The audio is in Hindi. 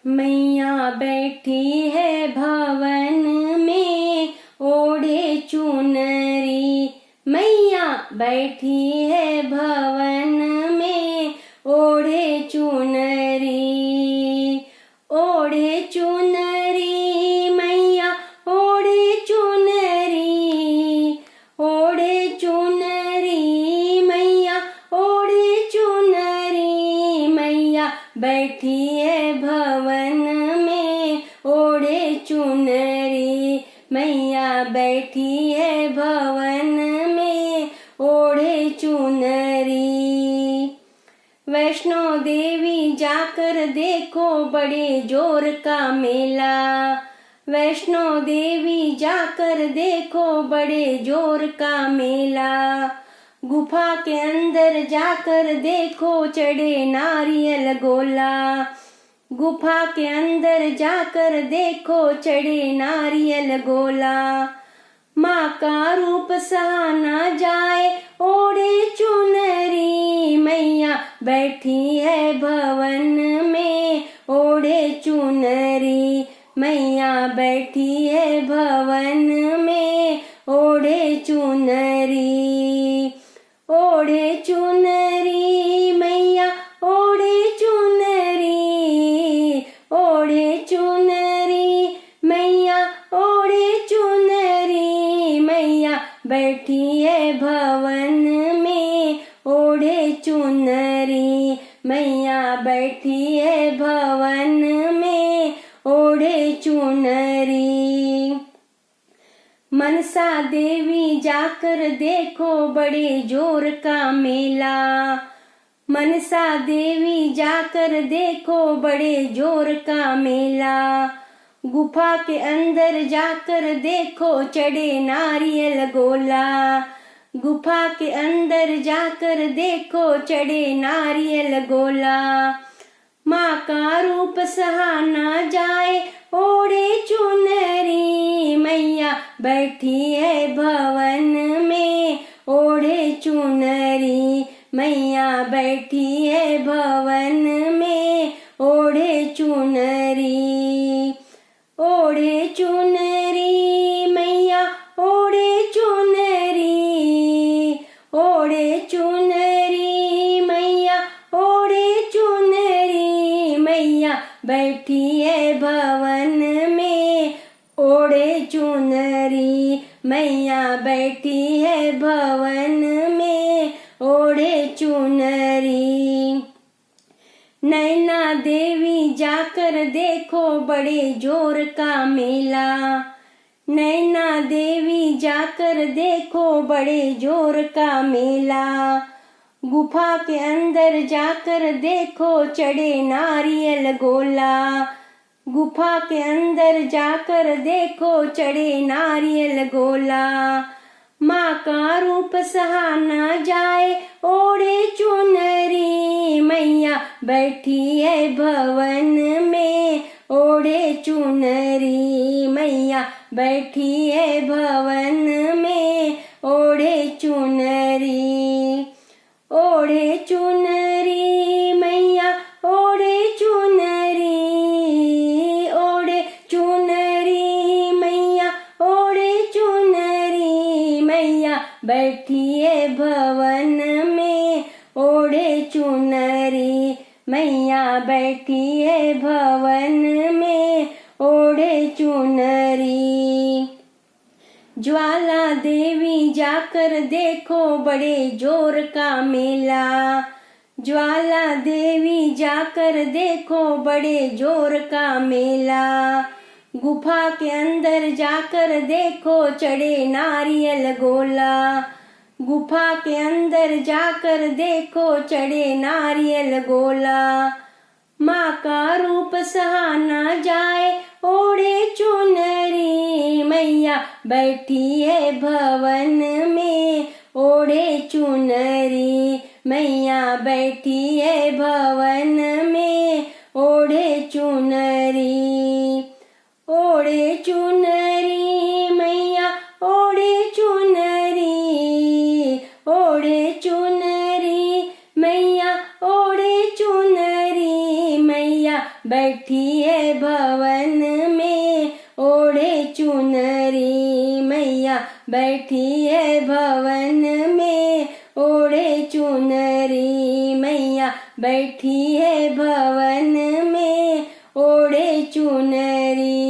मैया बैठी है भवन में ओढ़े चुनरी। मैया बैठी है भवन में ओढ़े चुनरी। ओढ़े चुनरी मैया ओढ़े चुनरी। ओढ़े चुनरी मैया ओढ़े चुनरी। मैया बैठी है भवन में ओढ़े चुनरी। मैया बैठी है भवन में ओढ़े चुनरी। वैष्णो देवी जाकर देखो बड़े जोर का मेला। वैष्णो देवी जाकर देखो बड़े जोर का मेला। गुफा के अंदर जाकर देखो चढ़े नारियल गोला। गुफा के अंदर जाकर देखो चढ़े नारियल गोला। माँ का रूप सहा न जाए ओढ़े चुनरी। मैया बैठी है भवन में ओढ़े चुनरी। मैया बैठी है भवन में ओढ़े चुनरी। ओढ़े चुनरी मैया ओढ़े चुनरी। ओढ़े चुनरी मैया ओढ़े चुनरी। मैया बैठी है भवन में ओढ़े चुनरी। मैया बैठी है भवन में ओढ़े चुनरी। मनसा देवी जाकर देखो बड़े जोर का मेला। मनसा देवी जाकर देखो बड़े जोर का मेला। गुफा के अंदर जाकर देखो चढ़े नारियल गोला। गुफा के अंदर जाकर देखो चढ़े नारियल गोला। माँ का रूप सहा न जाए ओढ़े चुनरी। मैया बैठी है भवन में ओढ़े चुनरी। मैया बैठी है भवन में ओढ़े चुनरी। ओढ़े चुनरी मैया ओढ़े चुनरी। ओढ़े चुनरी मैया ओढ़े चुनरी। मैया बैठी है भवन में ओढ़े चुनरी। मैया बैठी है भवन में ओढ़े चुनरी। नैना देवी जाकर देखो बड़े जोर का मेला। नैना देवी जाकर देखो बड़े जोर का मेला। गुफा के अंदर जाकर देखो चढ़े नारियल गोला। गुफा के अंदर जाकर देखो चढ़े नारियल गोला। माँ का रूप सहा न जाए ओढ़े चुनरी। मैया बैठी है भवन में ओढ़े चुनरी। मैया बैठी है भवन में ओढ़े चुनरी। ओढ़े चुनरी मैया ओढ़े चुनरी। ओढ़े चुनरी मैया ओढ़े चुनरी। मैया बैठी है भवन में ओढ़े चुनरी। मैया बैठी है भवन में ओढ़े चुनरी। ज्वाला देवी जाकर देखो बड़े जोर का मेला। ज्वाला देवी जाकर देखो बड़े जोर का मेला। गुफा के अंदर जाकर देखो चढ़े नारियल गोला। गुफा के अंदर जाकर देखो चढ़े नारियल गोला। माँ का रूप सहा न जाए ओढ़े चुनरी। मैया बैठी है भवन में ओढ़े चुनरी। मैया बैठी है भवन में ओढ़े चुनरी। ओढ़े चुनरी मैया ओढ़े चुनरी। ओढ़े चुनरी मैया ओढ़े चुनरी। मैया बैठी है भवन में, ओढ़े चुनरी मैया बैठी है भवन में, ओढ़े चुनरी मैया बैठी है भवन में, ओढ़े चुनरी।